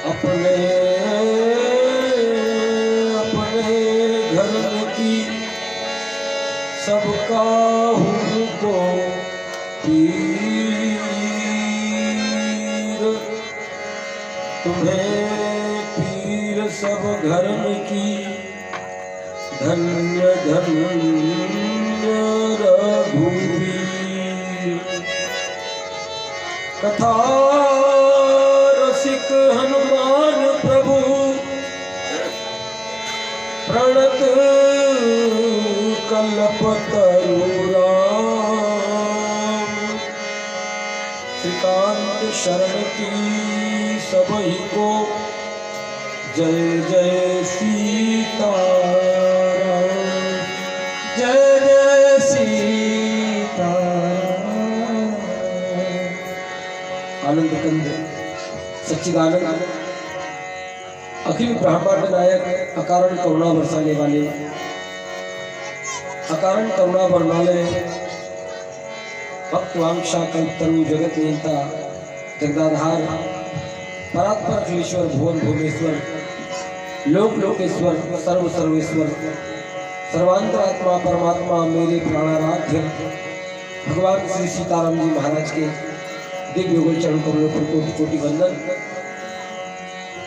अपने अपने घर की सबका को पीर, तुम्हें पीर सब धर्म की धन्य धन्य रघुवीर। कथा रसिक हनुमान प्रभु प्रणत कल्पतरु राम। श्रीकांत शरण की सबही को जय जय सीताराम, जय जय सीताराम। आनंद कंद सच्चिदानंद अखिल ब्रह्मांड नायक अकारण करुणा बरसाने वाले, अकारण करुणा बरमाले, भक्तवांक्षा कल्पतरु जगत नेता जगदाधार परात्पर अखिलेश्वर भुवन भुवनेश्वर लोक लोकेश्वर सर्व सर्वेश्वर सर्वांतरात्मा परमात्मा मेरे प्राणाराध्य भगवान श्री सीताराम जी महाराज के दिव्य युगल चरण कमलों पर कोटि कोटि वंदन।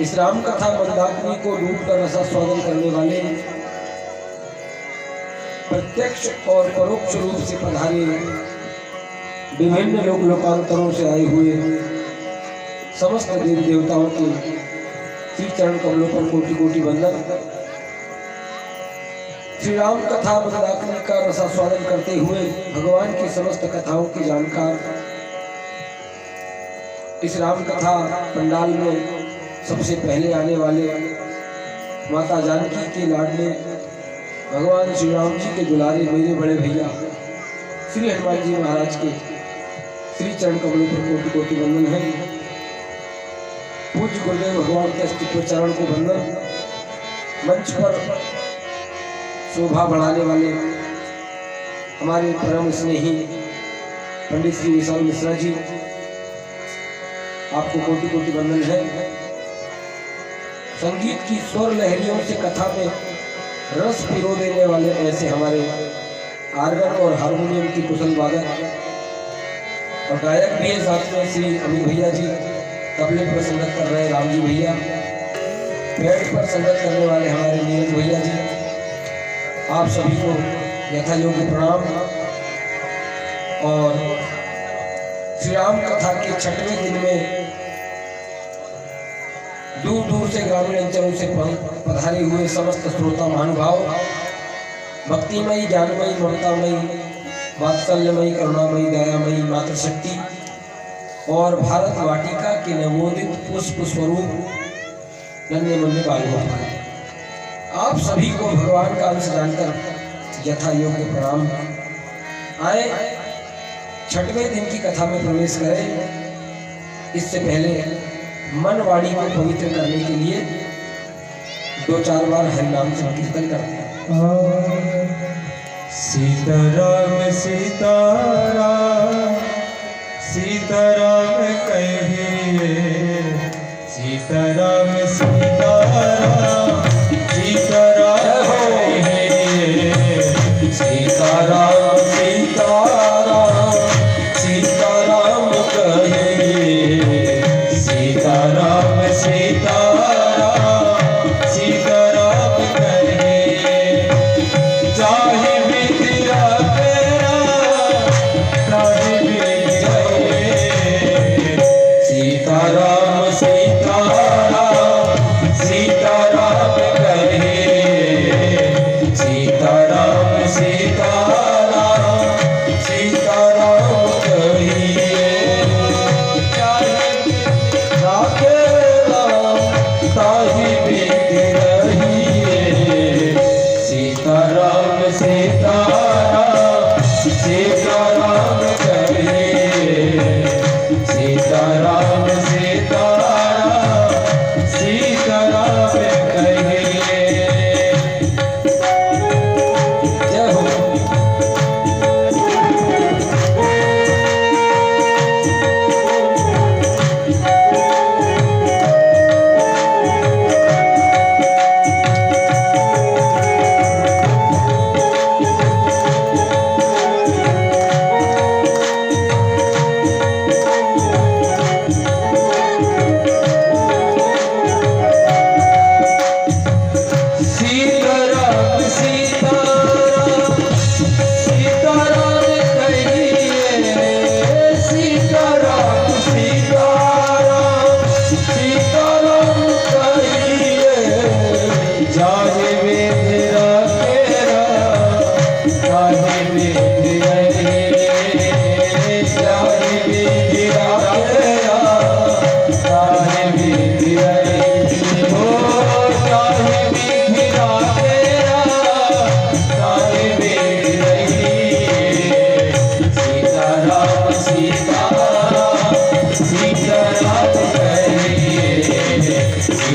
इस राम कथा मंदाकिनी को डूब कर रसास्वादन करने वाले प्रत्यक्ष और परोक्ष रूप से पधारे विभिन्न लोक लोकांतरों से आए हुए समस्त देवी देवताओं के श्री चरण कमलों पर कोटि कोटि वंदन। श्री राम कथा मंदाकिनी का रसास्वादन करते हुए भगवान की समस्त कथाओं के जानकार इस राम कथा पंडाल में सबसे पहले आने वाले माता जानकी के लाडले भगवान श्री राम जी के दुलारे मेरे बड़े भैया श्री हनुमान जी महाराज के श्री चरण कमलों पर कोटि कोटि वंदन है। पूज्य गुरुदेव भगवान के अस्तित्व चरण को वंदन। मंच पर शोभा बढ़ाने वाले हमारे परम स्नेही पंडित श्री विशाल मिश्रा जी, आपको कोटि कोटि वंदन है। संगीत की स्वर लहरियों से कथा में रस पिरो देने वाले ऐसे हमारे आर्गन और हारमोनियम की कुशल वादक और गायक भी है साथ में श्री अमित भैया जी, तबले पर संगत कर रहे राम जी भैया, पैड पर संगत करने वाले हमारे नीरज भैया जी, आप सभी को यथा योग्य प्रणाम। और श्री राम कथा के 6वें दिन में दूर दूर से ग्रामीण अंचलों से पधारे हुए समस्त श्रोता महानुभाव, भक्तिमयी ज्ञानमयी ममतामयी वात्सल्यमयी करुणामयी दयामयी मातृशक्ति और भारत वाटिका के नवोदित पुष्प स्वरूप नन्हे मुन्ने बालकों, आप सभी को भगवान का अंश जानकर यथा योग्य प्रणाम। आए 6वें दिन की कथा में प्रवेश करें। इससे पहले मन वाणी को पवित्र करने के लिए 2-4 बार हरिनाम संकीर्तन करते हैं। सीताराम सीताराम सीताराम कहिए, सीताराम सीताराम सीताराम कहिए, सीताराम सीताराम सीताराम कहिए, सीताराम सीताराम सीताराम कहिए। चाहे विद्या तेरा चाहे विद्या, सीताराम सीताराम सीताराम कहिए, सीताराम सीताराम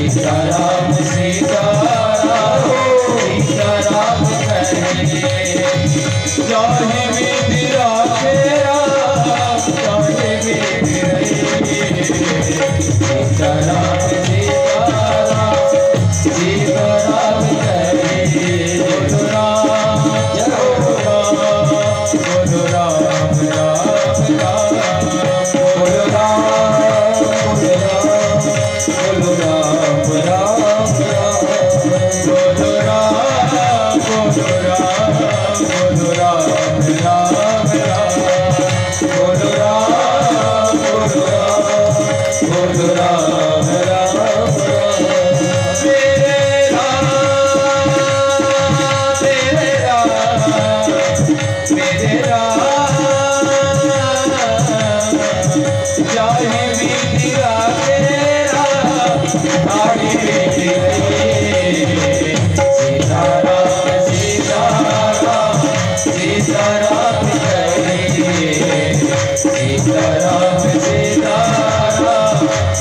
सीताराम सीताराम सीताराम कहे चाहे विधि राखे राम चाहे विधि रहे सीताराम सीताराम सीताराम कहे बोलो राम जय हो राम बोलो राम राम राम बोलो राम बोलो राम बोलो राम राम राम बोलो राम बोलो राम बोलो राम राम राम बोलो राम बोलो राम बोलो राम राम राम मेरे राम मेरे राम मेरे राम चाहे विधि राखे राम विधि रहे सीताराम सीताराम सीताराम कहे सीताराम सीताराम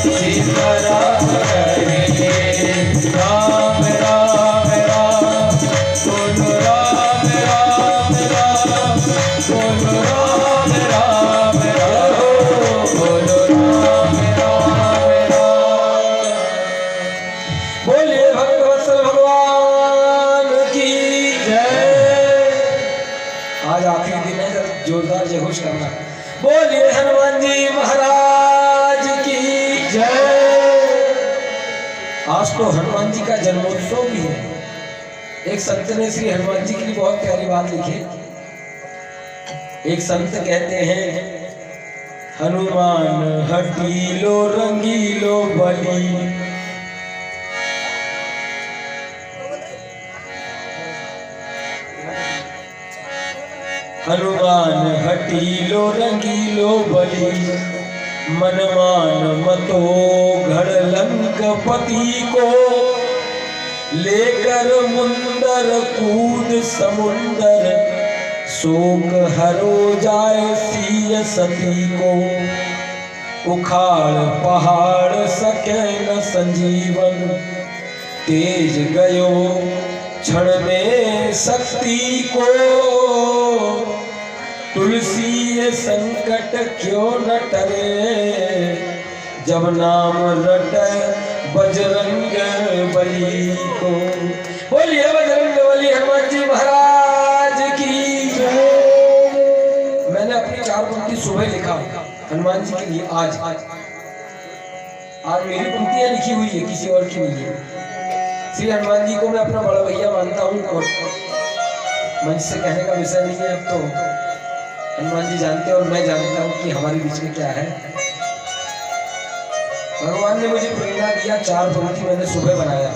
सीताराम कहे राम राम राम बोलो राम राम राम बोलो राम राम राम बोलो राम राम राम बोलिए भक्तवत्सल भगवान की जय। आज आखिरी दिन है, जरा जोरदार जय घोष करना। बोलिए हनुमान जी महाराज की जय। आज तो हनुमान जी का जन्मोत्सव भी है। एक संत ने श्री हनुमान जी के लिए बहुत प्यारी बात लिखी। एक संत कहते हैं हनुमान हटीलो रंगीलो बली हनुमान हटीलो रंगीलो बली मनमान मतो घड़ लंकपति को लेकर मुंदर कूद समुंदर शोक हरो जाए सिय सती को उखाड़ पहाड़ सके न संजीवन तेज गयो क्षण में शक्ति को तुलसी ये संकट क्यों न टरे जब नाम रटे बजरंग बली को। बोलिए बजरंग बली हनुमान जी महाराज की जय। मैंने अपनी 4 पंक्ति सुबह लिखा हनुमान जी के लिए। आज मेरी पंक्तियां लिखी हुई है, किसी और की नहीं है। श्री हनुमान जी को मैं अपना बड़ा भैया मानता हूँ और मंच से कहने का विषय नहीं है। अब तो हनुमान जी जानते हैं और मैं जानता हूँ कि हमारे बीच में क्या है। भगवान ने मुझे प्रेरणा दिया, 4 पंक्ति मैंने सुबह बनाया।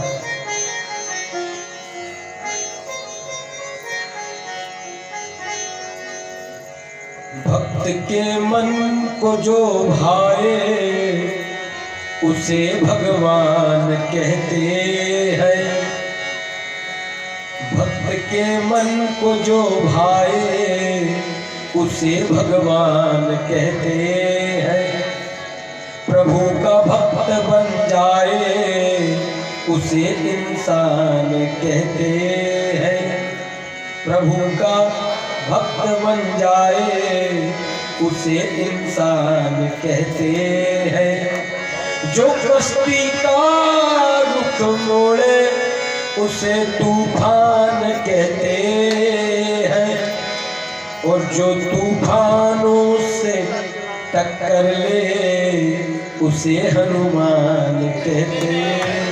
भक्त के मन को जो भाए उसे भगवान कहते हैं। भक्त के मन को जो भाए उसे भगवान कहते हैं। प्रभु का भक्त बन जाए उसे इंसान कहते हैं। प्रभु का भक्त बन जाए उसे इंसान कहते हैं। जो कश्ती का रुख मोड़े उसे तूफान कहते हैं और जो तूफानों से टक्कर ले उसे हनुमान कहते हैं।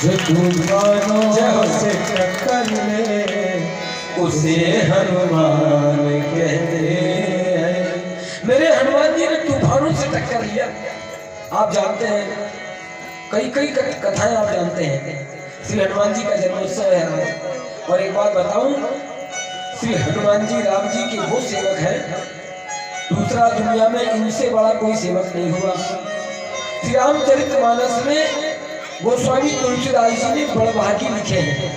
जो तूफानों से टक्कर ले उसे हनुमान कहते हैं। मेरे हनुमान जी ने तूफानों से टक्कर लिया। आप जानते हैं, कई कथाएं आप जानते हैं। श्री हनुमान जी का जन्मोत्सव है आज। और एक बात बताऊं, श्री हनुमान जी राम जी के वो सेवक हैं, दूसरा दुनिया में इनसे बड़ा कोई सेवक नहीं हुआ। श्री रामचरितमानस में गोस्वामी तुलसीदास जी ने बड़भागी लिखे हैं।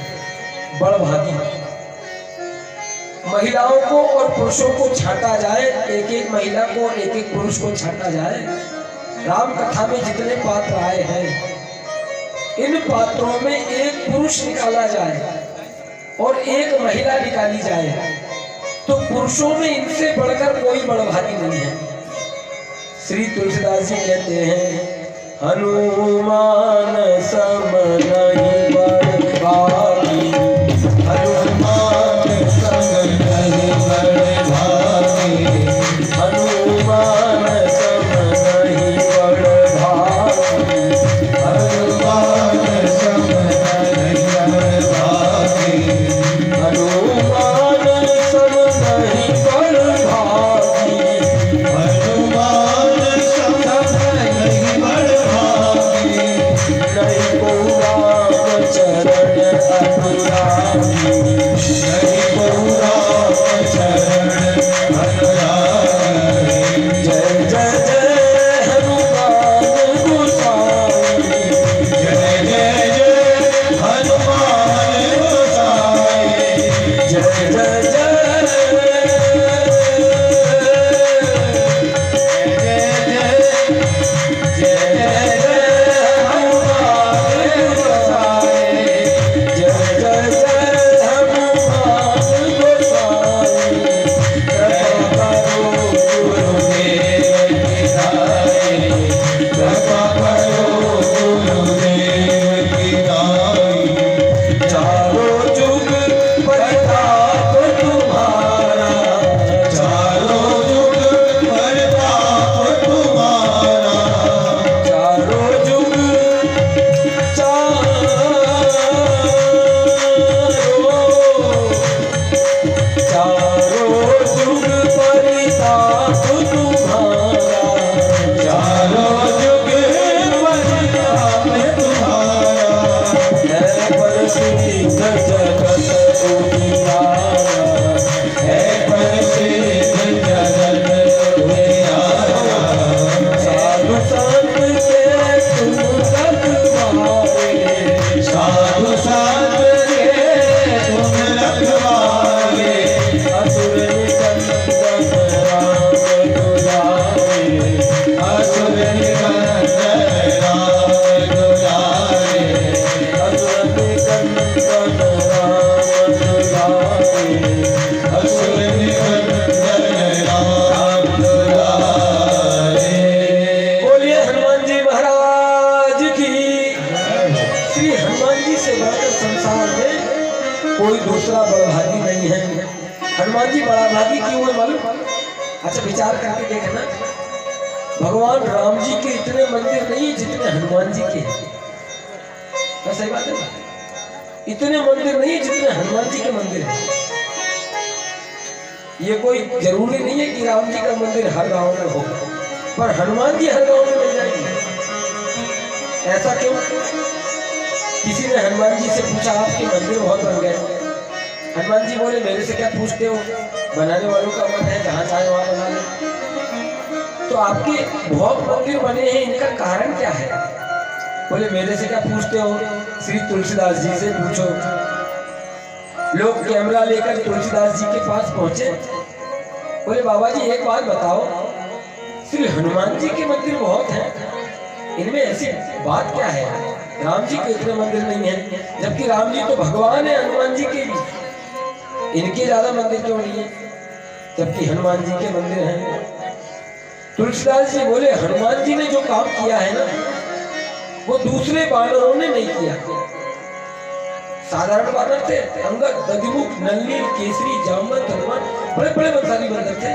बड़भागी महिलाओं को और पुरुषों को छांटा जाए, एक एक महिला को एक एक पुरुष को छांटा जाए। राम कथा में जितने पात्र आए हैं इन पात्रों में एक पुरुष निकाला जाए और एक महिला निकाली जाए तो पुरुषों में इनसे बढ़कर कोई बड़भागी नहीं है। श्री तुलसीदास जी कहते हैं हनुमान सम नहीं बड़भागी, हनुमान सम नहीं बड़भागी, हनुमान सम नहीं बड़भागी, हनुमान सम नहीं बड़भागी, हनुमान सम नहीं बड़भागी, हनुमान सम नहीं बड़भागी, नहीं को राम चरण अनुरागी, नहीं को राम चरण अनुरागी। जय जय जय हनुमान गोसाई, जय जय जय हनुमान गोसाई, जय जय जय कोई दूसरा बड़भागी नहीं है। हनुमान जी बड़ा भागी क्यों है मालूम? अच्छा विचार करके देखना, भगवान राम जी के इतने मंदिर नहीं जितने हनुमान जी के हैं। क्या सही बात है? इतने मंदिर नहीं जितने हनुमान जी के मंदिर हैं। ये कोई जरूरी नहीं है कि राम जी का मंदिर हर गांव में हो, पर हनुमान जी हर गांव में मिल जाएंगे। ऐसा क्यों? किसी ने हनुमान जी से पूछा आपके मंदिर बहुत बन गए। हनुमान जी बोले मेरे से क्या पूछते हो, बनाने वालों का मन है, जहाँ चाहे वहाँ बना लो। तो आपके बहुत मंदिर बने हैं, इनका कारण क्या है? बोले मेरे से क्या पूछते हो, श्री तुलसीदास जी से पूछो। लोग कैमरा लेकर तुलसीदास जी के पास पहुंचे। बोले बाबा जी एक बात बताओ, श्री हनुमान जी के मंदिर बहुत हैं, इनमें ऐसी बात क्या है? राम जी के इतने मंदिर नहीं है, जबकि राम जी तो भगवान है, हनुमान जी के भी इनके ज्यादा मंदिर क्यों नहीं है, जबकि हनुमान जी के मंदिर हैं। तुलसीदास जी बोले हनुमान जी ने जो काम किया है ना, वो दूसरे बानरों ने नहीं किया। साधारण बानर थे, अंगद, दधिमुख, नल्ली, केसरी, जामवंत, हनुमान, बड़े बड़े बंसाली बंदर थे,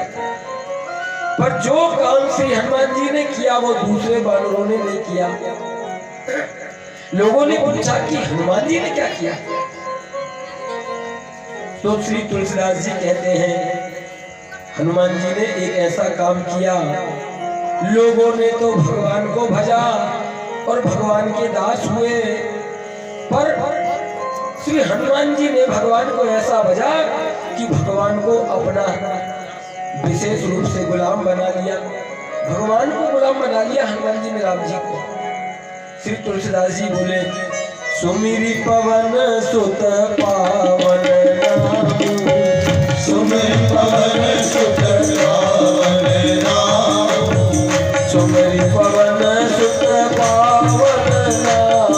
पर जो काम श्री हनुमान जी ने किया वो दूसरे बानरों ने नहीं किया। लोगों ने पूछा कि हनुमान जी ने क्या किया, तो श्री तुलसीदास जी कहते हैं हनुमान जी ने एक ऐसा काम किया, लोगों ने तो भगवान को भजा और भगवान के दास हुए, पर श्री हनुमान जी ने भगवान को ऐसा भजा कि भगवान को अपना विशेष रूप से गुलाम बना लिया। भगवान को गुलाम बना लिया हनुमान जी ने राम जी को। श्री तुलसीदास जी बोले सुमिरी पवन सुत पावन नाम, सुमिरी पवन सुत पावन नाम, सुमिरी पवन सुत पावन नाम,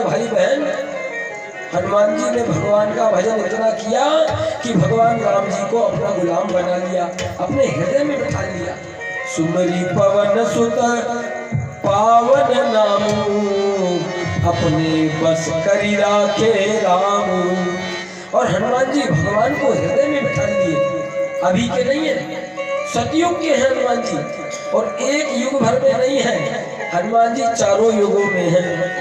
भाई बहन, हनुमान जी ने भगवान का भजन इतना किया कि भगवान राम जी को अपना गुलाम बना लिया, अपने हृदय में बैठा लिया। सुमरी पवन सुत पावन नामू, अपने बस करी राखे राम। और हनुमान जी भगवान को हृदय में बैठा लिए। अभी के नहीं है, सतयुग के हैं हनुमान जी, और एक युग भर में नहीं है। हनुमान जी चारों युगों में हैं।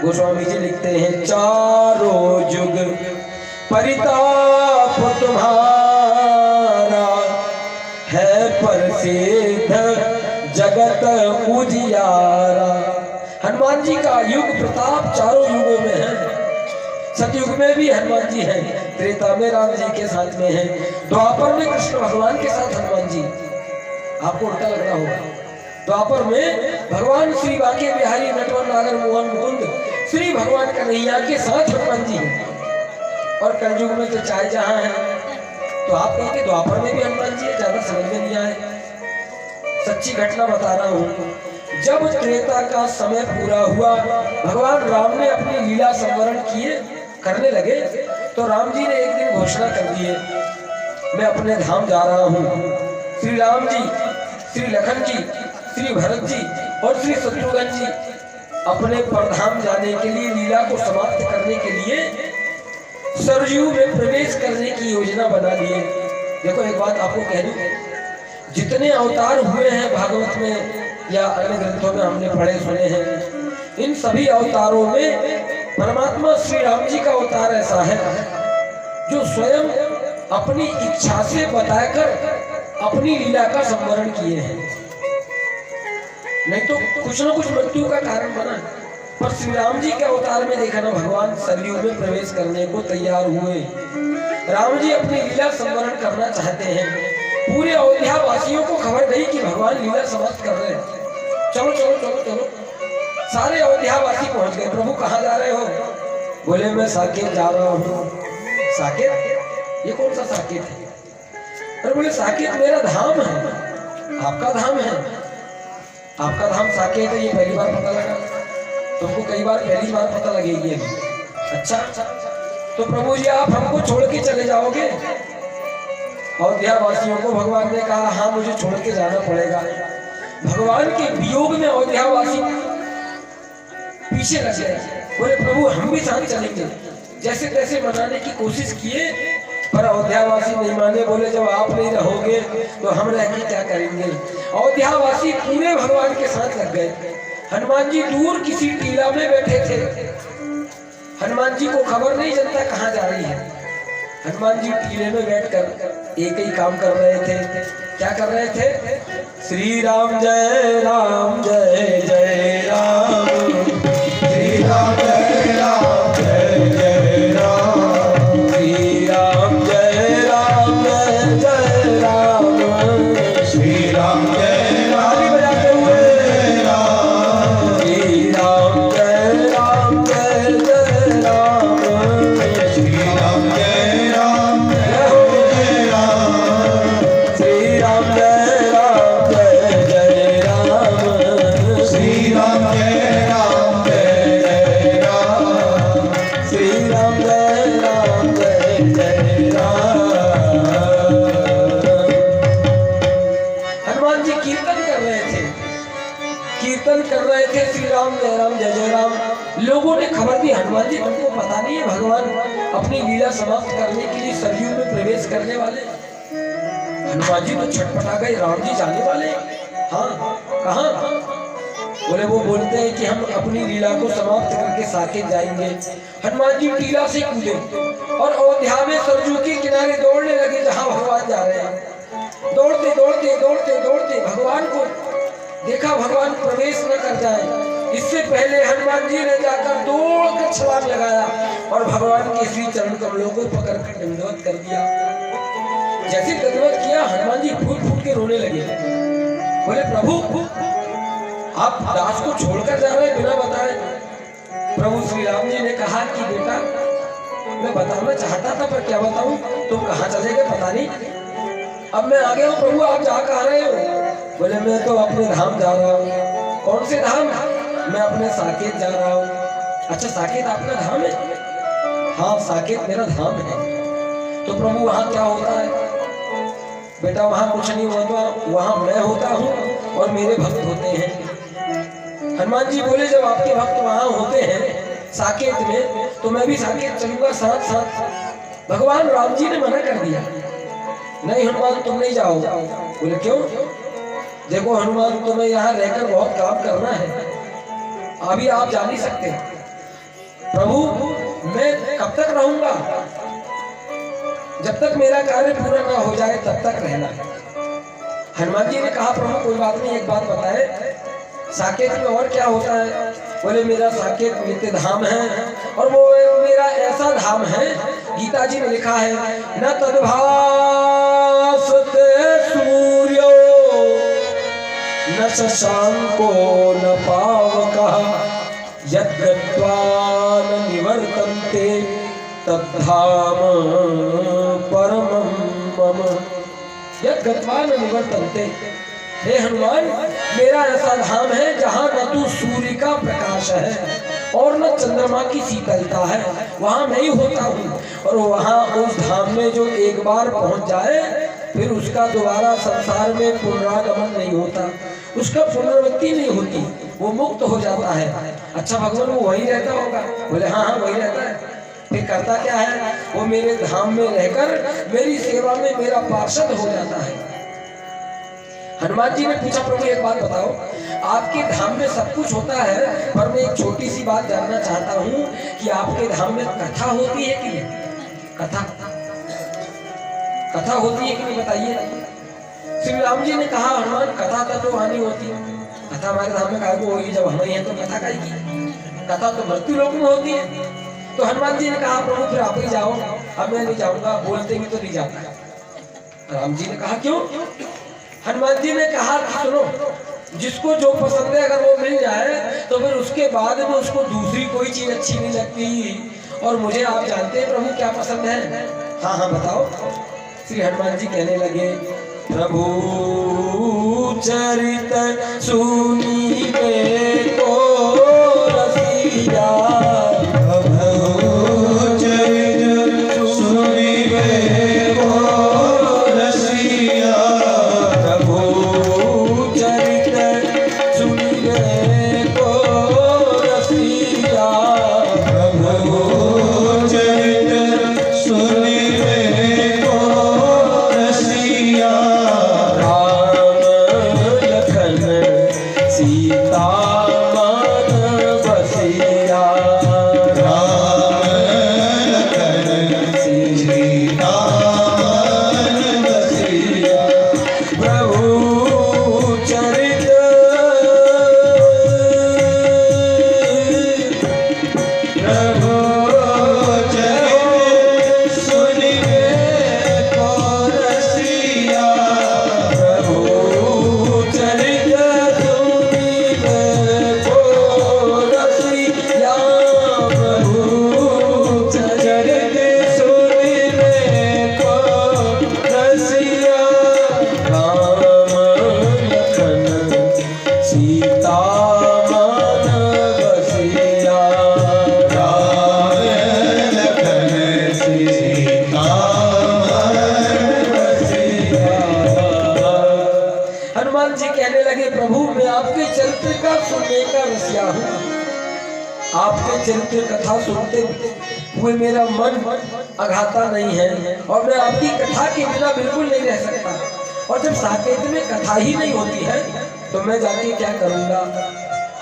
गोस्वामी जी लिखते हैं, चारों युग परिताप तुम्हारा, है प्रसिद्ध जगत उजियारा। हनुमान जी का युग प्रताप चारों युगों में है। सतयुग में भी हनुमान जी हैं, त्रेता में राम जी के साथ में हैं, द्वापर में कृष्ण भगवान के साथ हनुमान जी। आपको उल्टा लग रहा होगा, द्वापर में भगवान श्री बांके बिहारी नटवर नागर मोहन मुकुंद श्री भगवान कन्हैया के साथ हनुमान जी हैं। और कलयुग में तो चाहे जहां है, तो आप कहेंगे द्वापर में भी हनुमान जी है, ज्यादा समझ में नहीं आए। सच्ची घटना बता रहा हूँ। जब त्रेता का समय पूरा हुआ, भगवान राम ने अपनी लीला संवरण किए करने लगे, तो राम जी ने एक दिन घोषणा कर दी है, मैं अपने धाम जा रहा हूँ। श्री राम जी, श्री लखन जी, श्री भरत जी और श्री शत्रुघ्न जी अपने परधाम जाने के लिए, लीला को समाप्त करने के लिए सरयू में प्रवेश करने की योजना बना लिए। देखो एक बात आपको कह दूं, जितने अवतार हुए हैं भागवत में या अन्य ग्रंथों में हमने पढ़े सुने हैं, इन सभी अवतारों में परमात्मा श्री राम जी का अवतार ऐसा है जो स्वयं अपनी इच्छा से बताकर अपनी लीला का संवरण किए हैं। नहीं तो कुछ न कुछ मृत्यु का कारण बना। पर श्री राम जी के अवतार में देखा ना, भगवान सरयू में प्रवेश करने को तैयार हुए। राम जी अपनी लीला संवरण करना चाहते हैं। पूरे अयोध्या वासियों को खबर नहीं कि भगवान लीला समाप्त कर रहे हैं। चलो चलो चलो चलो, सारे अयोध्या वासी पहुंच गए। प्रभु कहाँ जा रहे हो? बोले मैं साकेत जा रहा हूँ। साकेत? ये कौन सा साकेत है? अरे बोले साकेत मेरा धाम है। आपका धाम है? आपका धाम साकेत है, ये पहली बार पता लगा। तुमको कई बार पहली बार पता लगेगी अभी। अच्छा, तो प्रभु जी आप हमको छोड़ के चले जाओगे? अयोध्या वासियों को भगवान ने कहा हाँ मुझे छोड़ के जाना पड़ेगा। भगवान के वियोग में अयोध्या वासी पीछे लग गए। बोले प्रभु हम भी साथ चलेंगे। जैसे तैसे मनाने की कोशिश किए, पर अयोध्या वासी नहीं माने। बोले जब आप नहीं रहोगे तो हम रह के क्या करेंगे। अयोध्या वासी पूरे भगवान के साथ लग गए। हनुमान जी दूर किसी टीला में बैठे थे। हनुमान जी को खबर नहीं, जनता कहाँ जा रही है। हनुमान जी टीले में बैठकर एक ही काम कर रहे थे। क्या कर रहे थे? श्री राम जय राम जय जय राम, श्री राम जय राम जय जय राम, श्री राम जय राम जय जय राम, श्री राम जय राम बजाते हुए श्री राम जय राम जय जय राम, श्री राम जय राम जय राम, श्री राम जय राम जय जय राम, श्री राम जय राम जय जय राम, श्री राम जय राम जय जय राम। हनुमान जी कीर्तन कर रहे थे, कीर्तन कर रहे थे श्री राम जय जय राम। लोगों ने खबर दी हनुमान जी तुमको पता नहीं है भगवान अपनी लीला समाप्त करने के लिए सरयू में प्रवेश करने वाले। हनुमान जी तो छटपटा गए, राम जी जाने वाले? हाँ, कहाँ? बोले वो बोलते हैं कि हम अपनी लीला को समाप्त करके साकेत जाएंगे। हनुमान जी टीला से कूदे और अयोध्या में सरयू के किनारे दौड़ने लगे जहाँ भगवान जा रहे हैं। दौड़ते दौड़ते दौड़ते दौड़ते भगवान को देखा, भगवान प्रवेश न कर जाए इससे पहले हनुमान जी ने जाकर दौड़कर छलांग लगाया और भगवान के श्री चरण कमलों को पकड़कर दंडवत कर दिया। जैसे दंडवत किया, हनुमान जी फूट फूट के रोने लगे। बोले प्रभु आप दास को छोड़कर जा रहे बिना बताए। प्रभु श्री राम जी ने कहा कि बेटा मैं बताना चाहता था पर क्या बताऊं, तुम कहाँ चले गए पता नहीं। अब मैं आ गया हूँ प्रभु, आप जा कहाँ रहे हो? बोले मैं तो अपने धाम जा रहा हूँ। कौन से धाम? मैं अपने साकेत जा रहा हूँ। अच्छा साकेत आपका धाम है? हाँ साकेत मेरा धाम है। तो प्रभु वहां क्या होता है? बेटा वहां कुछ नहीं होता, वहां मैं होता हूँ और मेरे भक्त होते हैं। हनुमान जी बोले जब आपके भक्त वहां होते हैं साकेत में, तो मैं भी साकेत चलूंगा साथ साथ। भगवान राम जी ने मना कर दिया, नहीं हनुमान तुम नहीं जाओ। बोले क्यों? देखो हनुमान तुम्हें यहाँ रहकर बहुत काम करना है, अभी आप जा नहीं सकते। प्रभु मैं कब तक रहूंगा? जब तक मेरा कार्य पूरा ना हो जाए तब तक रहना। हनुमान जी ने कहा प्रभु कोई बात नहीं, एक बात बताए साकेत में और क्या होता है? बोले मेरा साकेत नित्य धाम है, और वो मेरा ऐसा धाम है, गीता जी में लिखा है न तद्भासते सूर्यो न शशांको न पावकः यद्गत्वा न निवर्तन्ते तद्धाम परमं मम। यद्गत्वा न निवर्तन्ते, हे हनुमान मेरा ऐसा धाम है जहाँ न तो सूर्य का प्रकाश है और न चंद्रमा की शीतलता है, वहाँ मैं ही होता हूँ। और वहाँ उस धाम में जो एक बार पहुँच जाए फिर उसका दोबारा संसार में पुनरागमन नहीं होता, उसका पुनरावृत्ति नहीं होती, वो मुक्त हो जाता है। अच्छा भगवान वो वही रहता होगा? बोले हाँ हाँ वही रहता है। फिर करता क्या है? वो मेरे धाम में रहकर मेरी सेवा में मेरा पार्षद हो जाता है। हनुमान जी ने पूछा प्रभु एक बात बताओ, आपके धाम में सब कुछ होता है, पर मैं एक छोटी सी बात जानना चाहता हूँ कि आपके धाम में कथा होती है कि नहीं? कथा होती है कि नहीं बताइए। श्री राम जी ने कहा हनुमान कथा तो हानि होती है, कथा हमारे धाम में काहे को होगी? जब हमें हैं तो कथा काहे की? कथा तो मृत्यु लोक में होती है। तो हनुमान जी ने कहा प्रभु फिर आप ही जाओ, अब मैं नहीं जाऊंगा, बोलते भी तो नहीं जाता। राम जी ने कहा क्यों? हनुमान जी ने कहा सुनो, जिसको जो पसंद है अगर वो मिल जाए तो फिर उसके बाद में उसको दूसरी कोई चीज अच्छी नहीं लगती। और मुझे आप जानते हैं प्रभु क्या पसंद है? हाँ हाँ बताओ। श्री हनुमान जी कहने लगे प्रभु चरित सुनीबे को रसिया, आपके चरित्र कथा सुनते हुए मेरा मन अघाता नहीं है और मैं आपकी कथा के बिना बिल्कुल नहीं रह सकता। और जब साकेत में कथा ही नहीं होती है तो मैं जाके क्या करूंगा?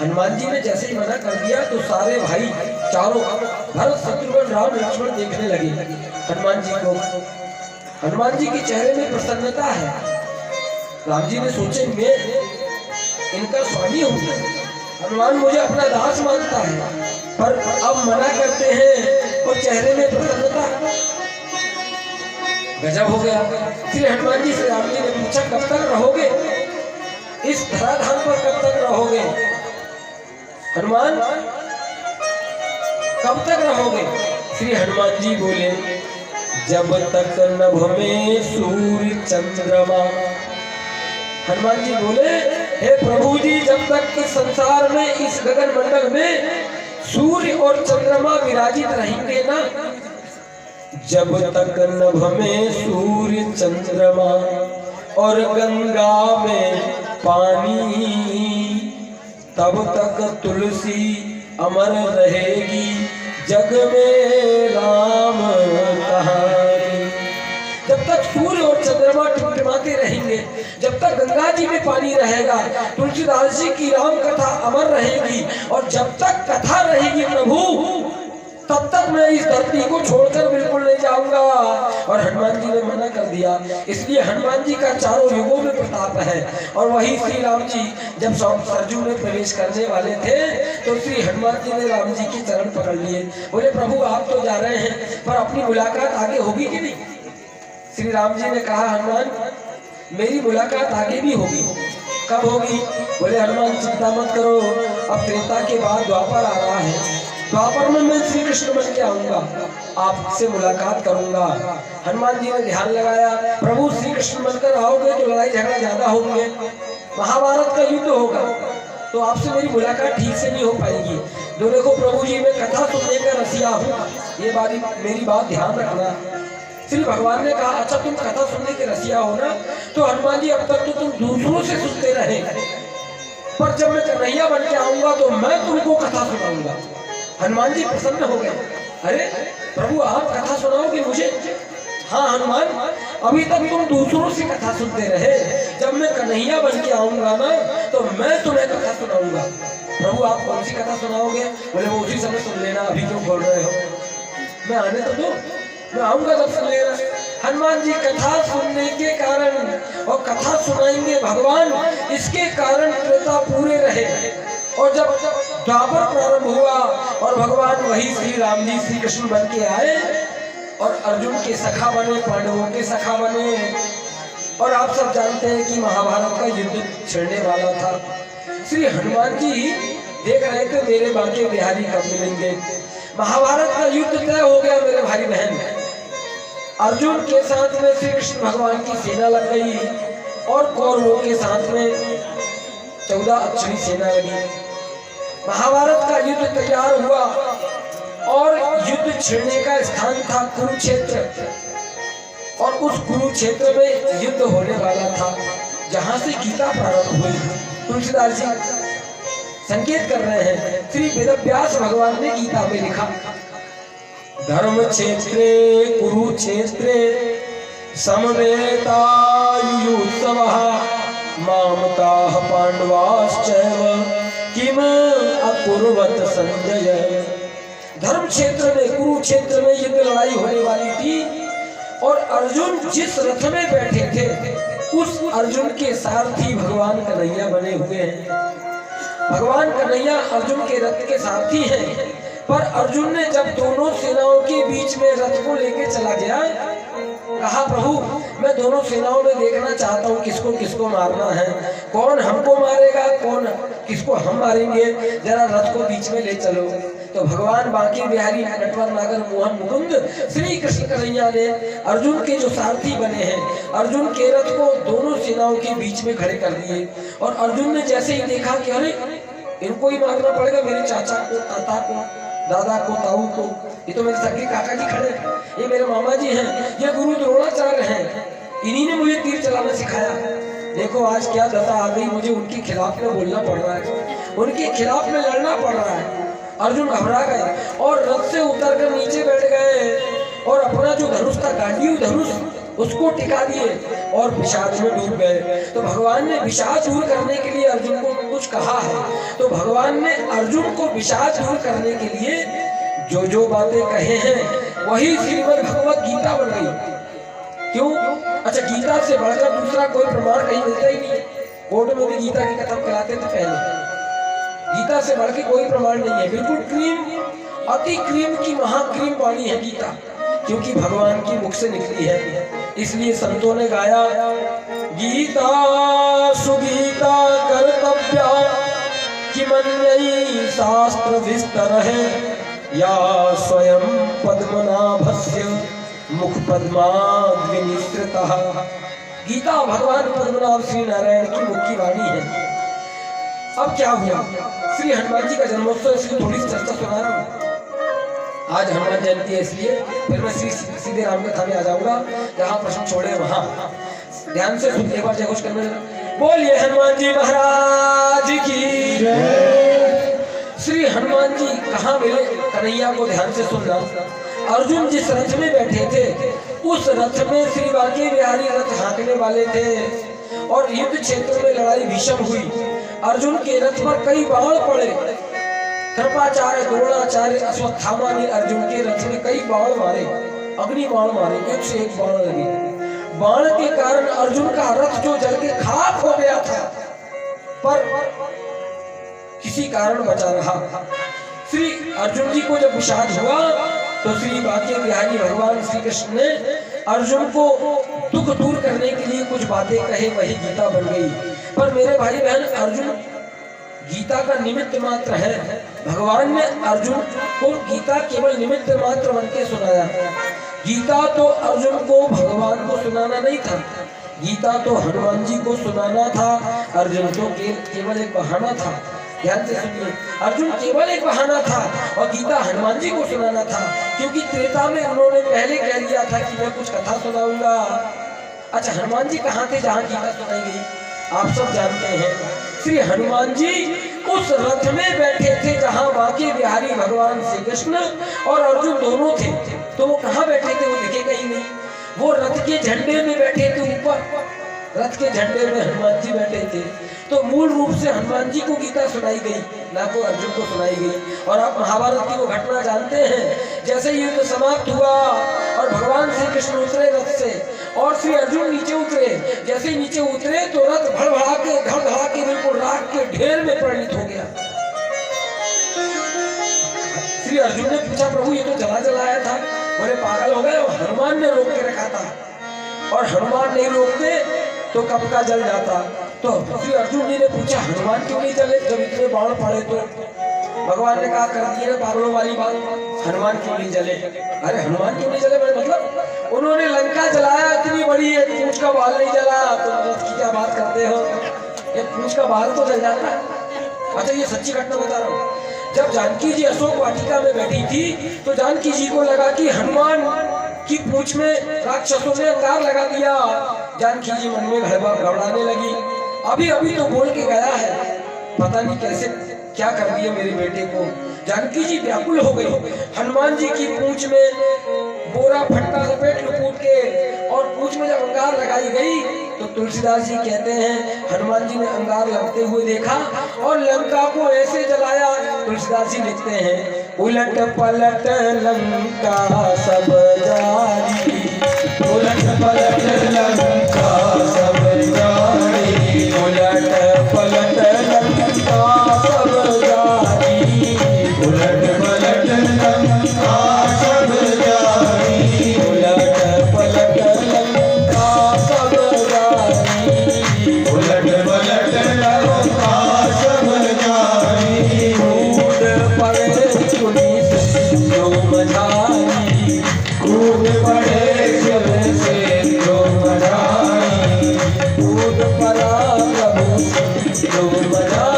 हनुमान जी ने जैसे ही मना कर दिया तो सारे भाई चारों भरत शत्रुघ्न राम लक्ष्मण देखने लगे हनुमान जी को। हनुमान जी के चेहरे में प्रसन्नता है। राम जी ने सोचे मैं इनका स्वामी हूँ, हनुमान मुझे अपना दास मानता है, पर अब मना करते हैं और चेहरे में प्रसन्नता। गजब हो गया। फिर हनुमान जी से राम जी ने पूछा कब तक रहोगे इस धराधाम पर, कब तक रहोगे हनुमान, कब तक रहोगे? श्री हनुमान जी बोले जब तक नभ में सूर्य चंद्रमा। हनुमान जी बोले हे प्रभु जी, जब तक इस संसार में इस गगन मंडल में सूर्य और चंद्रमा विराजित रहेंगे ना, जब तक नभ में सूर्य चंद्रमा और गंगा में पानी, तब तक तुलसी अमर रहेगी जग में राम कहानी। जब तक सूर्य और चंद्रमा टिमटिमाते रहेंगे, जब तक गंगा जी में पानी रहेगा, तुलसीदास जी की राम कथा अमर रहेगी, और जब तक कथा रहेगी प्रभु, तब तक मैं इस धरती को छोड़कर बिल्कुल नहीं जाऊंगा। और हनुमान जी ने मना कर दिया, इसलिए हनुमान जी का चारों युगों में प्रताप है। और वही श्री राम जी जब सरजू में प्रवेश करने वाले थे, तो श्री हनुमान जी ने राम जी के चरण पकड़ लिए, बोले प्रभु आप तो जा रहे हैं, पर अपनी मुलाकात आगे होगी कि नहीं? श्री राम जी ने कहा हनुमान मेरी मुलाकात आगे भी होगी। कब होगी? बोले हनुमान चिंता मत करो, अब त्रेता के बाद द्वापर आ रहा है, द्वापर में मैं श्री कृष्ण बन के आऊंगा, आपसे मुलाकात करूंगा। हनुमान जी ने ध्यान लगाया, प्रभु श्री कृष्ण बनकर आओगे तो लड़ाई झगड़ा ज्यादा होंगे, महाभारत का युद्ध होगा, तो आपसे मेरी मुलाकात ठीक से नहीं हो पाएगी। तो देखो प्रभु जी मैं कथा सुनने का रसिया हूँ, ये मेरी बात ध्यान रखना। श्री भगवान ने कहा अच्छा तुम कथा सुनने के रसिया हो ना, तो हनुमान जी अब तक तो तुम दूसरों से सुनते रहे, पर जब मैं कन्हैया बन के आऊंगा तो मैं तुमको कथा सुनाऊंगा। हनुमान जी प्रसन्न हो गए, अरे प्रभु आप कथा सुनाओगे मुझे? हाँ हनुमान, अभी तक तुम दूसरों से कथा सुनते रहे, जब मैं कन्हैया बन के आऊंगा ना तो मैं तुम्हें कथा सुनाऊंगा। प्रभु आप कौन सी कथा सुनाओगे? बोले वो उसी समय सुन लेना, अभी क्यों बोल रहे हो? मैं आने तो दो, मैं आऊंगा तब सुन लेना। हनुमान जी कथा सुनने के कारण, और कथा सुनाएंगे भगवान, इसके कारण त्रेता पूरे रहे। और जब द्वापर प्रारंभ हुआ और भगवान वही श्री राम जी श्री कृष्ण बन के आए और अर्जुन के सखा बने, पांडवों के सखा बने, और आप सब जानते हैं कि महाभारत का युद्ध छिड़ने वाला था। श्री हनुमान जी देख रहे थे मेरे बांके बिहारी कब मिलेंगे। महाभारत का युद्ध तय हो गया मेरे भाई बहन, अर्जुन के साथ में श्री कृष्ण भगवान की सेना लग गई और कौरवों के साथ में 14 अक्षरी सेना लगी। महाभारत का युद्ध तैयार हुआ और युद्ध छिड़ने का स्थान था कुरुक्षेत्र, और उस कुरुक्षेत्र में युद्ध होने वाला था जहां से गीता प्रारंभ हुई। तुलसीदास जी संकेत कर रहे हैं, श्री वेदव्यास भगवान ने गीता में लिखा धर्म क्षेत्रे कुरुक्षेत्रे समवेतायुयुत्सवः मामताः पांडवाश्चैव किम अकुर्वत संजय। धर्म क्षेत्र में कुरुक्षेत्र में युद्ध लड़ाई होने वाली थी, और अर्जुन जिस रथ में बैठे थे उस अर्जुन के सारथी भगवान कन्हैया बने हुए हैं। भगवान कन्हैया अर्जुन के रथ के सारथी हैं, पर अर्जुन ने जब दोनों सेनाओं के बीच में रथ को लेके चला गया, कहा प्रभु मैं दोनों सेनाओं में देखना चाहता हूँ किसको किसको मारना है, कौन हमको मारेगा, कौन किसको हम मारेंगे, जरा रथ को बीच में ले चलो। तो भगवान बांके बिहारी नटवर नागर मोहन मुकुंद श्री कृष्ण कन्हैया ने अर्जुन के जो सारथी बने हैं, अर्जुन के रथ को दोनों सेनाओं के बीच में खड़े कर दिए। और अर्जुन ने जैसे ही देखा कि अरे इनको ही मारना पड़ेगा, मेरे चाचा को, ताता को, दादा को, ताऊ को, ये तो मेरे सगे काका जी खड़े हैं, ये मेरे मामा जी हैं, ये गुरु द्रोणाचार्य हैं, इन्हीं ने मुझे तीर चलाना सिखाया। देखो आज क्या दशा आ गई, मुझे उनके खिलाफ में बोलना पड़ रहा है, उनके खिलाफ में लड़ना पड़ रहा है। अर्जुन घबरा गए और रथ से उतरकर नीचे बैठ गए और अपना जो धनुष था, गांडीव धनुष, उसको टिका दिए और विषाद में डूब गए। तो भगवान ने विषाद दूर करने के लिए अर्जुन को कुछ कहा है, तो भगवान ने अर्जुन को विषाद दूर करने के लिए जो जो बातें कहे हैं वही श्रीमद् भगवत गीता बन गई। क्यों? अच्छा, गीता से बढ़कर दूसरा कोई प्रमाण कहीं मिलता ही नहीं। कोर्ट में भी गीता की कथा कराते थे पहले, गीता से बढ़ के कोई प्रमाण नहीं है। बिल्कुल क्रीम, अति क्रीम की महाक्रीम वाणी है गीता, क्योंकि भगवान की मुख से निकली है। इसलिए संतों ने गाया गीता सुगीता कर्तव्या किमन्यई शास्त्र विस्तर है, या स्वयं पद्मनाभस्य मुख पद्माद्विनिसृतः। गीता भगवान पद्मनाभ श्री नारायण की मुख की वाणी है। अब क्या हुआ, श्री हनुमान जी का जन्मोत्सव, इसलिए थोड़ी सी चर्चा सुना रहा हूँ। आज हनुमान जयंती है, इसलिए फिर मैं सीधे राम कथा में आ जाऊंगा, जहाँ प्रश्न छोड़े वहां ध्यान से सुन। एक बार जय घोष करने, बोलिए हनुमान जी महाराज की जय। श्री हनुमान जी कहाँ मिले, कन्हैया को ध्यान से सुनना। अर्जुन जिस रथ में बैठे थे, उस रथ में श्री बांके बिहारी रथ हाँकने वाले थे और युद्ध क्षेत्र में लड़ाई भीषण हुई। अर्जुन के रथ पर कई बाण पड़े। कृपाचार्य, द्रोणाचार्य, अश्वत्थामा ने अर्जुन के रथ में कई बाण मारे, अग्नि बाण मारे, एक से एक बाण लगे। बाण के कारण अर्जुन का रथ जो जल के खाक हो गया था, पर किसी कारण बचा रहा। श्री अर्जुन जी को जब विषाद हुआ तो श्री बांके बिहारी भगवान श्री कृष्ण ने अर्जुन को दुख दूर करने के लिए कुछ बातें कहे, वही गीता बन गई। पर मेरे भाई बहन, अर्जुन गीता का निमित्त मात्र है। भगवान ने अर्जुन को गीता केवल निमित्त मात्र बन के सुनाया। गीता तो अर्जुन को भगवान को सुनाना नहीं था, गीता तो हनुमान जी को सुनाना था। अर्जुन तो केवल एक बहाना था। ध्यान से सुनिए, अर्जुन केवल एक बहाना था और गीता हनुमान जी को सुनाना था, क्योंकि त्रेता में उन्होंने पहले कह दिया था कि मैं कुछ कथा सुनाऊंगा। अच्छा, हनुमान जी कहाँ थे जहाँ गीता सुनाई गई? आप सब जानते हैं, श्री हनुमान जी उस रथ में बैठे थे जहाँ बांके बिहारी भगवान श्री कृष्ण और अर्जुन दोनों थे। तो वो कहाँ बैठे थे, वो दिखेगा ही नहीं। वो रथ के झंडे में बैठे थे, ऊपर रथ के झंडे में हनुमान जी बैठे थे। तो मूल रूप से हनुमान जी को गीता सुनाई गई, ना को अर्जुन को सुनाई गई। और आप महाभारत की वो घटना जानते हैं, जैसे युद्ध समाप्त हुआ और भगवान श्री कृष्ण उतरे रथ से और श्री अर्जुन नीचे उतरे। जैसे नीचे उतरे तो रथ भड़भड़ा के धड़धड़ा के बिल्कुल राख के ढेर में परिणित हो गया। श्री अर्जुन ने पूछा, प्रभु ये तो जला जलाया था। बोले, पागल हो गए, हनुमान ने रोक के रखा था और हनुमान नहीं रोकते तो कब का जल जाता। तो श्री अर्जुन जी ने पूछा, हनुमान क्यों नहीं जले जब इतने बाण पड़े? तो भगवान ने कहा, कर दिए ना पागलों वाली बात, हनुमान क्यों नहीं जले? अरे हनुमान क्यों नहीं जले? मतलब उन्होंने लंका जलाया, इतनी बड़ी एक पूंछ का बाल नहीं जला, तो रथ की क्या बात करते हो? एक पूंछ का बाल तो जल जाता है। अच्छा, ये सच्ची घटना बता रहा हूँ। जब जानकी जी अशोक वाटिका में बैठी थी तो जानकी जी को लगा कि हनुमान की पूंछ में राक्षसों ने अंगार लगा दिया। जानकी जी मन में घबराने लगी। अभी अभी तो बोल के गया है, पता नहीं कैसे क्या कर दिया मेरे बेटे को। जानकी जी व्याकुल हो गई। हनुमान जी की पूंछ में बोरा फट्टा लपेट लुपूट के और पूंछ में जब अंगार लगाई गई तो तुलसीदास जी कहते हैं, हनुमान जी ने अंगार लगते हुए देखा और लंका को ऐसे जलाया। तुलसीदास जी लिखते हैं, उलट पलट लंका सब जारी, उलट पलट लंका सब जारी, उलट पलट लंका सब जारी, उलट पलट लंका सब जारी, उलट पलट लंका सब जारी, उलट पलट लंका सब जारी, कूद पड़े पुलिस जो मझारी, कूद पड़े शिव से जो मझारी, कूद पड़ा प्रभु जो मझारी।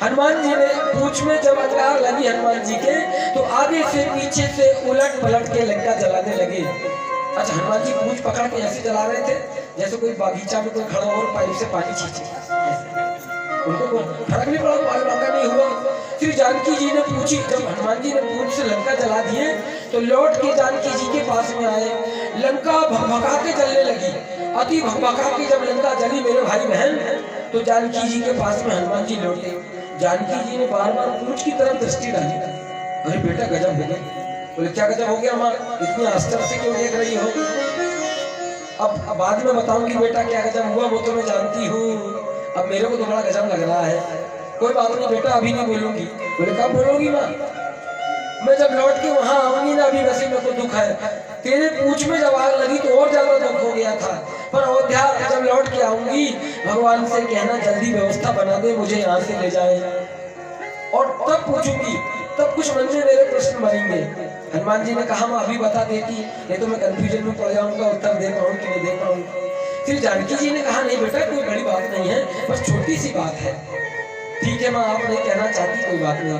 हनुमान जी ने पूंछ में जब अंगार लगी हनुमान जी के तो आगे से पीछे से उलट पलट के लंका जलाने लगे। अच्छा, हनुमान जी पूंछ पकड़ के ऐसे जला रहे थे जैसे कोई बागीचा में कोई खड़ा और पाइप से पानी छींचे। उनको कोई फर्क नहीं पड़ा, तो लंका नहीं हुआ। श्री जानकी जी ने पूछी, जब हनुमान जी ने पूंछ से लंका जला दिए तो लौट के जानकी जी के पास में आए। लंका भगभगा के जलने लगी। अति भगभगा के जब लंका जली मेरे भाई बहन, तो जानकी जी के पास में हनुमान जी लौटे। जानकी जी ने बार बार पूंछ की तरफ दृष्टि डाली। अरे बेटा, गजब हो गया। बोले, क्या गजब हो गया माँ, इतनी आश्चर्य से क्यों देख रही हो? अब बाद में बताऊंगी बेटा क्या गजब हुआ, वो तो मैं जानती हूँ। अब मेरे को तो बड़ा गजब लग रहा है। कोई बात नहीं बेटा, अभी नहीं बोलूंगी। बोले, कब बोलोगी माँ? मैं जब लौट के वहां आऊंगी ना, अभी वैसे मेरे को दुख है। तेरे पूंछ में जब आग लगी तो और ज्यादा दुख हो गया था, पर अयोध्या जब लौट के आऊंगी भगवान से कहना जल्दी व्यवस्था बना दे, मुझे यहाँ से ले जाए, और तब पूछूंगी, तब कुछ मन में मेरे प्रश्न बनेंगे। हनुमान जी ने कहा, मैं अभी बता देती, नहीं तो मैं कंफ्यूजन में पड़ जाऊंगा, उत्तर दे पाऊँ कि नहीं दे पाऊँ। श्री जानकी जी ने कहा नहीं बेटा कोई बड़ी बात नहीं है, बस छोटी सी बात है। ठीक है माँ, आप नहीं कहना चाहती, कोई बात नहीं।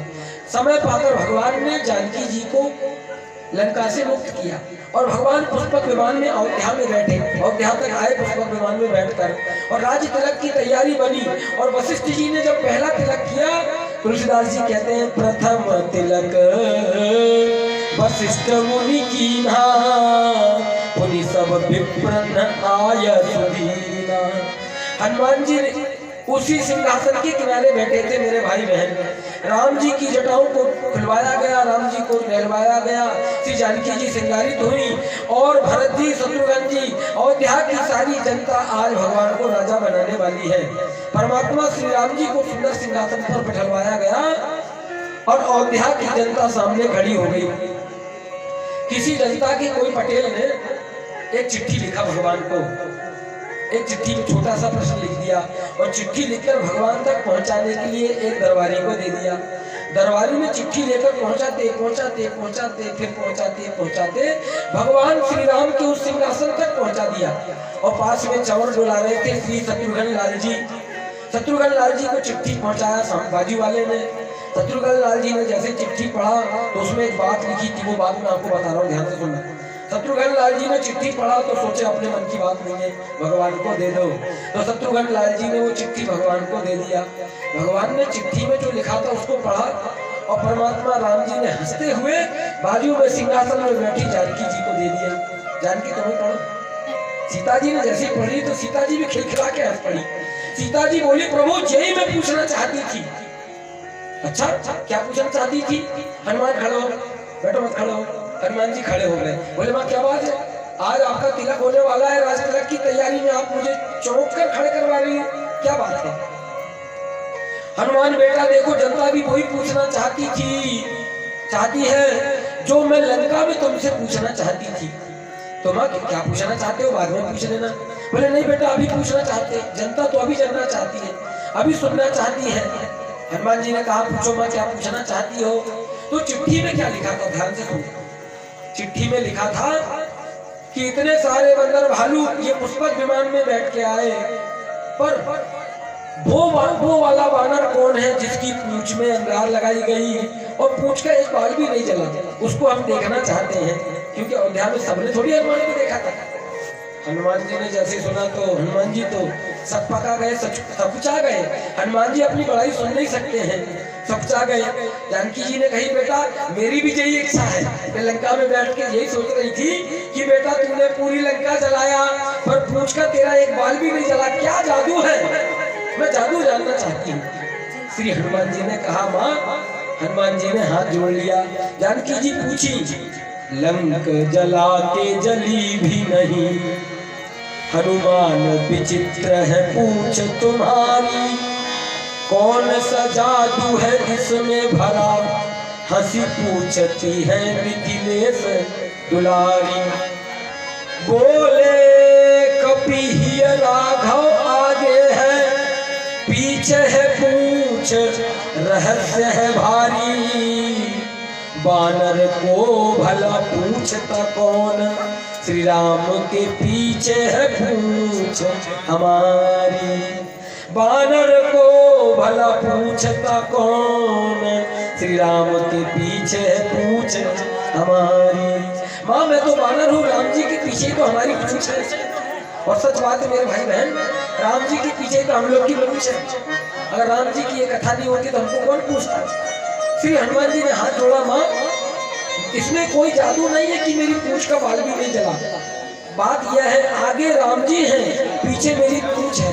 समय पाकर भगवान ने जानकी जी को लंका से मुक्त किया और भगवान पुष्पक विमान में अयोध्या में बैठे। अयोध्या तक आए पुष्पक विमान में बैठकर, और राज्य तिलक की तैयारी बनी। और वशिष्ठ जी ने जब पहला तिलक किया, तुलसीदास जी कहते हैं प्रथम तिलक वशिष्ठ मुनि कीन्हा, पुनि सब विप्रन आय सुदीना। हनुमान जी ने उसी सिंहासन के किनारे बैठे थे मेरे भाई बहन। राम जी की जटाओं को खुलवाया गया, राम जी को नहलवाया गया, श्री जानकी जी सिंगारित हुई, और भरत जी, शत्रुघ्न जी, अयोध्या की सारी जनता आज भगवान को राजा बनाने वाली है। परमात्मा श्री राम जी को सुंदर सिंहासन पर बैठलवाया गया और अयोध्या की जनता सामने खड़ी हो गई। किसी जनता के कोई पटेल ने एक चिट्ठी लिखा भगवान को, एक चिट्ठी में छोटा सा प्रश्न लिख दिया और चिट्ठी लिखकर भगवान तक पहुंचाने के लिए एक दरबारी को दे दिया। दरबारी में चिट्ठी लेकर पहुंचाते पहुंचाते पहुंचाते फिर पहुंचाते पहुंचाते भगवान श्री राम के उस सिंहासन तक पहुंचा दिया। और पास में चंवर डोला रहे थे श्री शत्रुघ्न लाल जी। शत्रुघ्न लाल जी को चिट्ठी पहुंचाया बाजू वाले ने। शत्रुघ्न लाल जी ने जैसे चिट्ठी पढ़ा तो उसमें एक बात लिखी थी, वो बात मैं आपको बता रहा हूँ, ध्यान से सुनना। शत्रुघ्न लाल जी ने चिट्ठी पढ़ा तो सोचे अपने मन की बात नहीं है, भगवान को दे दो। तो शत्रुघ्न लाल जी ने वो चिट्ठी भगवान को दे दिया। भगवान ने चिट्ठी में जो लिखा था उसको पढ़ा और परमात्मा राम जी ने हंसते हुए बाजू में सिंहासन में बैठी जानकी जी को दे दिया। जानकी तुम्हें पढ़ो। सीता जी ने जैसी पढ़ी तो सीता जी भी खिलखिला के हंस पड़ी। सीता जी बोली प्रभु यही मैं पूछना चाहती थी। अच्छा क्या पूछना चाहती थी? हनुमान खड़े हो, बैठो मत खड़े हो। हनुमान जी खड़े हो गए, बोले माँ क्या बात है, आज आपका तिलक होने वाला है, राज तिलक की तैयारी में आप मुझे चौंक कर खड़े करवा रही हो, क्या बात है? हनुमान बेटा देखो जनता भी वही पूछना चाहती है जो मैं लंका में तुमसे पूछना चाहती थी। तो माँ क्या पूछना चाहते हो, बाद में पूछ लेना। बोले नहीं बेटा अभी पूछना चाहते, जनता तो अभी जानना चाहती है, अभी सुनना चाहती है। हनुमान जी ने कहा पूछो माँ क्या पूछना चाहती हो। तो चिट्ठी में क्या लिखा था, ध्यान से सुनो। चिट्ठी में लिखा था कि इतने सारे बंदर भालू ये पुष्पक विमान में बैठ के आए, पर वो वाला वानर कौन है जिसकी पूंछ में अंगार लगाई गई और पूंछ का एक बाल भी नहीं जला, उसको हम देखना चाहते हैं, क्योंकि अयोध्या में सबने थोड़ी हनुमान को देखा था। हनुमान जी ने जैसे सुना तो हनुमान जी तो सब पका गए, सकुचा गए। हनुमान जी अपनी बड़ाई सुन नहीं सकते हैं, सकुचा गए। जानकी जी ने कही बेटा मेरी भी यही इच्छा है, मैं लंका में बैठ के यही सोच रही थी कि बेटा तूने पूरी लंका जलाया पर पूंछ का तेरा एक बाल भी नहीं जला, क्या जादू है, मैं जादू जानना चाहती हूँ। श्री हनुमान जी ने कहा माँ, हनुमान जी ने हाथ जोड़ लिया। जानकी जी पूछी लंक जला के जली भी नहीं, हनुमान विचित्र है पूछ तुम्हारी, कौन सा जादू है इसमें भरा, हंसी पूछती है मिथिलेश दुलारी। बोले कपि राघव आगे है, पीछे है पूछ रहस्य है भारी, बानर को भला पूछता कौन, श्री राम के पीछे है पूछ हमारी। बानर को भला पूछता कौन, श्री राम के पीछे है पूछ हमारी। माँ मैं तो बानर हूँ, राम जी के पीछे तो हमारी पूछ है। और सच बात है मेरे भाई बहन, राम जी के पीछे तो हम लोग की पूछ है। अगर राम जी की ये कथा नहीं होती तो हमको कौन पूछता। श्री हनुमान जी ने हाथ जोड़ा, माँ इसमें कोई जादू नहीं है कि मेरी पूंछ का बाल भी नहीं जला। बात यह है आगे राम जी हैं, पीछे मेरी पूंछ है।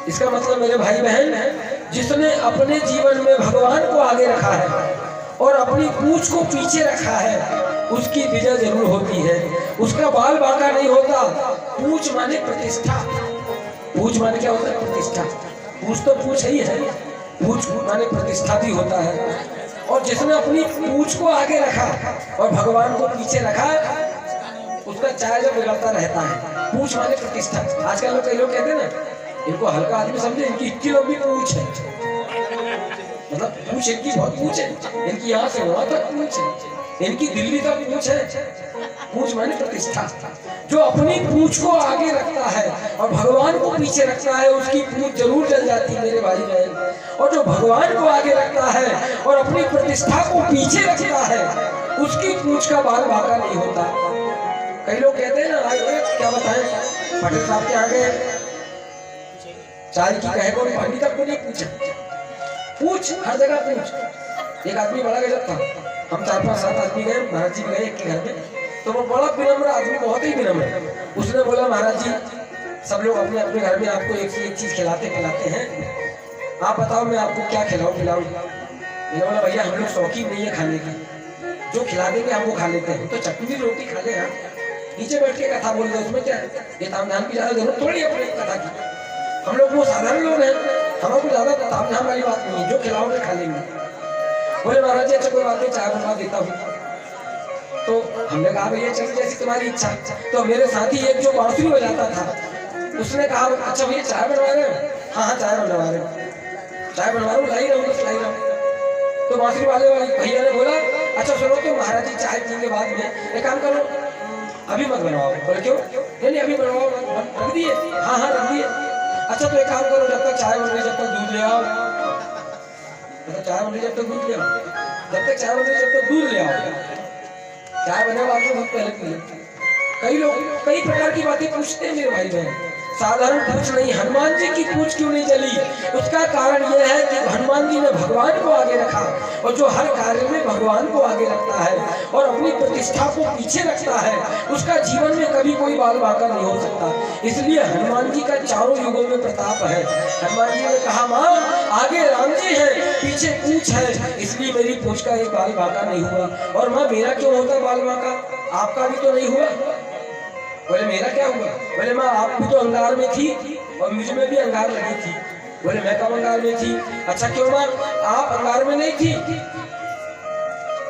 इसका मतलब मेरे भाई बहन जिसने अपने जीवन में भगवान को आगे रखा है और अपनी पूंछ को पीछे रखा है उसकी विजय जरूर होती है, उसका बाल बांका नहीं होता। पूंछ माने प्रतिष्ठा। पूंछ माने क्या होता है? प्रतिष्ठा। पूंछ तो पूंछ ही है, पूंछ माने प्रतिष्ठा भी होता है। और जिसने अपनी पूंछ को आगे रखा और भगवान को पीछे रखा उसका चाय जब बिगड़ता रहता है। पूंछ माने प्रतिष्ठा। आजकल लोग कई लोग कहते हैं ना इनको हल्का आदमी समझे, इनकी इतनी लंबी पूंछ है, मतलब पूंछ इनकी बहुत पूंछ है, इनकी यहाँ से वहां तक पूंछ है, इनकी दिल्ली तक पूंछ है। पूछ माने प्रतिष्ठा। जो अपनी पूछ को आगे रखता है और भगवान को पीछे रखता है उसकी पूछ जरूर जल जाती है मेरे भाई बहन। और जो भगवान को आगे रखता है और अपनी प्रतिष्ठा को पीछे रखता है उसकी पूछ का बाल बांका नहीं होता। कई लोग कहते हैं ना क्या बताएं पटेल साहब के आगे चाय की कहे को पानी तक को नहीं पूछे। पूछ हर जगह पूछ। एक आदमी बड़ा गजब था, हम 4-5-7 आदमी गए महाराज जी गए एक के घर में, तो वो बड़ा विनम्र आदमी, बहुत ही विनम्र। उसने बोला महाराज जी सब लोग अपने अपने घर में आपको एक से एक चीज खिलाते पिलाते हैं, आप बताओ मैं आपको क्या खिलाऊं पिलाऊं। मैंने बोला भैया हम लोग शौकीन नहीं है खाने की, जो खिला देंगे हम वो खा लेते हैं। तो चटनी रोटी खा ले, नीचे बैठ के कथा बोल रहे उसमें क्या है, ये ताम झाम की ज्यादा जरूरत थोड़ी है अपनी कथा की। हम लोग वो साधारण लोग हैं, हमारे ज्यादा ताम झाम वाली बात नहीं है, जो खिलाओगे खा लेंगे। बोले महाराज जी अच्छा कोई बात नहीं चाय बनवा देता हूँ। तो हमने कहा भैया चल जैसी तुम्हारी इच्छा। तो मेरे साथी एक जो बांसुरी बजाता था उसने कहा अच्छा भैया चाय बनवा रहे हो? हाँ चाय बनवा रहे हो, चाय बनवा रहा हूँ लाई रहा हूँ बस लाई रहा हूँ। तो बांसुरी वाले भैया ने बोला अच्छा सुनो तो महाराज जी चाय पीने के बाद में एक काम करो अभी मत बनवाओ। बोले क्यों? नहीं अभी बनवाओ, रख दिए? हाँ रख दिए। अच्छा तो एक काम करो जब तक चाय बन रही जब तक दूध ले आओ, चाय बन रही जब तक दूध ले आओ, जब तक चाय बन रही जब तक दूध ले आओ, चाय बने बाद में दूध पहले पी लेते। कई लोग कई प्रकार की बातें पूछते हैं मेरे भाई बहन, साधारण पूछ नहीं। हनुमान जी की पूछ क्यों नहीं जली? उसका कारण यह है कि हनुमान जी ने भगवान को आगे रखा, और जो हर कार्य में भगवान को आगे रखता है और अपनी प्रतिष्ठा को पीछे रखता है उसका जीवन में कभी कोई बाल बांका नहीं हो सकता। इसलिए हनुमान जी का चारों युगों में प्रताप है। हनुमान जी ने कहा माँ आगे राम जी है पीछे पूछ है, इसलिए मेरी पूछ का एक बाल बांका नहीं हुआ। और माँ मेरा क्यों होता बाल बांका, आपका भी तो नहीं हुआ? बोले मेरा क्या हुआ? बोले माँ आप भी तो अंगार में थी और मुझ में भी अंगार लगी थी। बोले मैं कब अंगार में थी? अच्छा क्यों माँ आप अंगार में नहीं थी?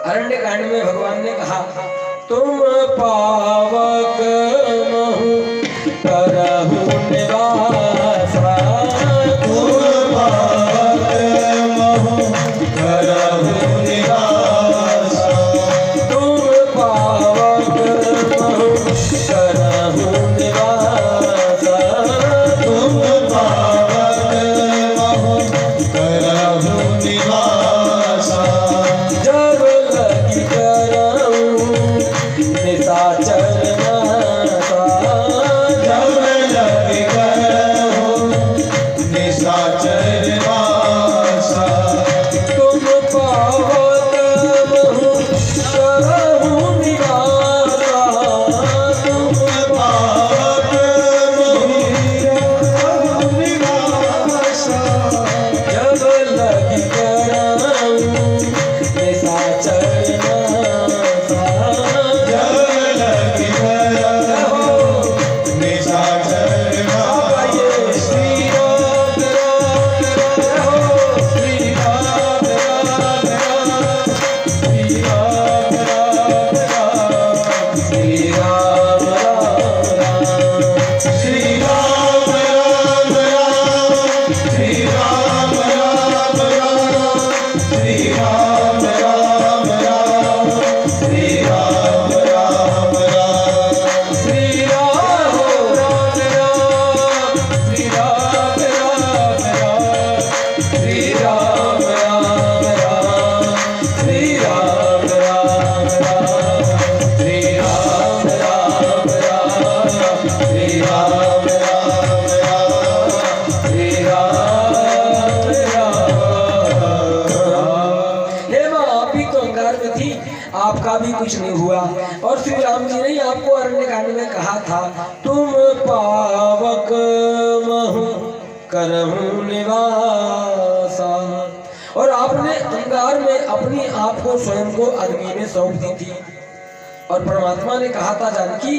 अरण्य कांड में भगवान ने कहा तुम पावक महु करहु निवासा, तुम पावक महु करहु निवासा, तुम पावक महु करहु निवासा, तुम पावक महु करहु निवासा, जब लगी करहु निशाचर नासा, जब लगी करहु निशाचर नासा, तुम पावक महु करहु निवासा, तुम पावक महु करहु निवासा, जब लगी करहु निशाचर नासा, जब लगी करहु निशाचर नासा। श्री राम श्री राम राम राम, श्री राम राम राम, श्री राम राम राम, श्री राम राम राम, श्री राम राम राम, श्री राम राम राम, श्री राम राम राम, श्री राम राम राम, श्री राम राम राम, श्री राम राम राम, श्री राम राम राम, श्री राम राम राम, श्री राम राम राम, श्री राम राम। हे माँ आप भी तो अंगार में थी, आपका भी कुछ नहीं हुआ। और श्री राम जी ने आपको अरण्य कांड में कहा था तुम पावक महु करहु निवासा, और आपने अंगार में अपनी आप को स्वयं को अग्नि में सौंप दी थी। और परमात्मा ने कहा था जानकी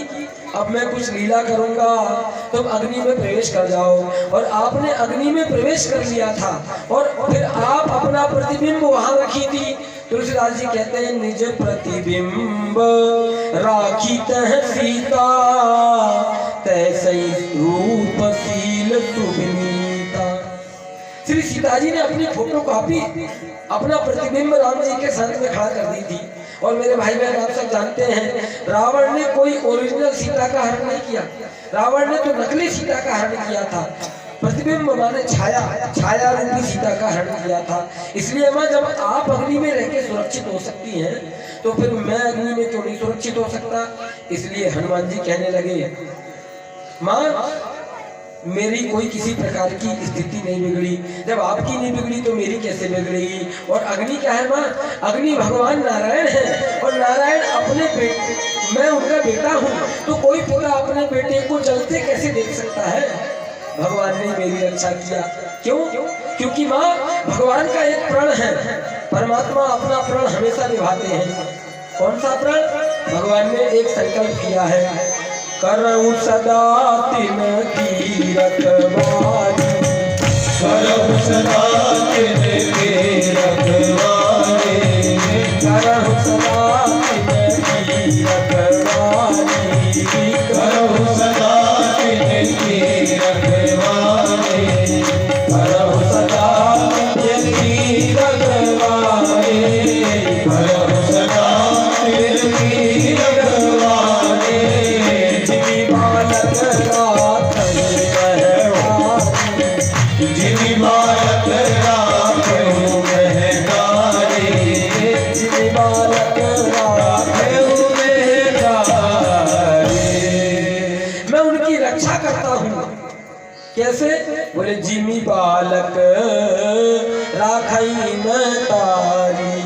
अब मैं कुछ लीला करूंगा तुम अग्नि में प्रवेश कर जाओ, और आपने अग्नि में प्रवेश कर लिया था। और फिर आप अपना प्रतिबिंब वहां रखी थी। तुलसीदास जी कहते हैं निज प्रतिबिंब राखी तह सीता, तैसई रूपशील सुविनीता। श्री सीता जी ने अपनी फोटो कॉपी अपना प्रतिबिंब राम जी के साथ में खड़ा कर दी थी। और मेरे भाई बहन आप सब जानते हैं रावण ने कोई ओरिजिनल सीता का हरण नहीं किया, रावण ने तो नकली सीता का हरण किया था। प्रतिबिंब माने छाया, छाया रूपी सीता का हरण किया था। इसलिए माँ जब आप अग्नि में रह के सुरक्षित हो सकती हैं तो फिर मैं अग्नि में क्यों नहीं सुरक्षित हो सकता। इसलिए हनुमान जी कहने लगे माँ मेरी कोई किसी प्रकार की स्थिति नहीं बिगड़ी, जब आपकी नहीं बिगड़ी तो मेरी कैसे बिगड़ेगी। और अग्नि क्या है माँ, अग्नि भगवान नारायण है और नारायण अपने बेटे, मैं उनका बेटा हूँ, तो कोई पिता अपने बेटे को जलते कैसे देख सकता है। भगवान ने मेरी रक्षा किया, क्यों? क्योंकि माँ भगवान का एक प्रण है, परमात्मा अपना प्रण हमेशा निभाते हैं। कौन सा प्रण? भगवान ने एक संकल्प किया है, करऊं सदा तिन की रखवाली, करऊं सदा तिन की रखवाली, करऊं सदा तिन की रखवाली, करऊं सदा तिन की रखवाली, करऊं सदा तिन की रखवाली, करऊं सदा तिन की रखवाली, जिनी बालक राखई महवारी, जिनी बालक राखहु महतारी, जिनी बालक राखहु महतारी। मैं उनकी रक्षा करता हूँ। कैसे? बोले जिमी बालक राखई महतारी।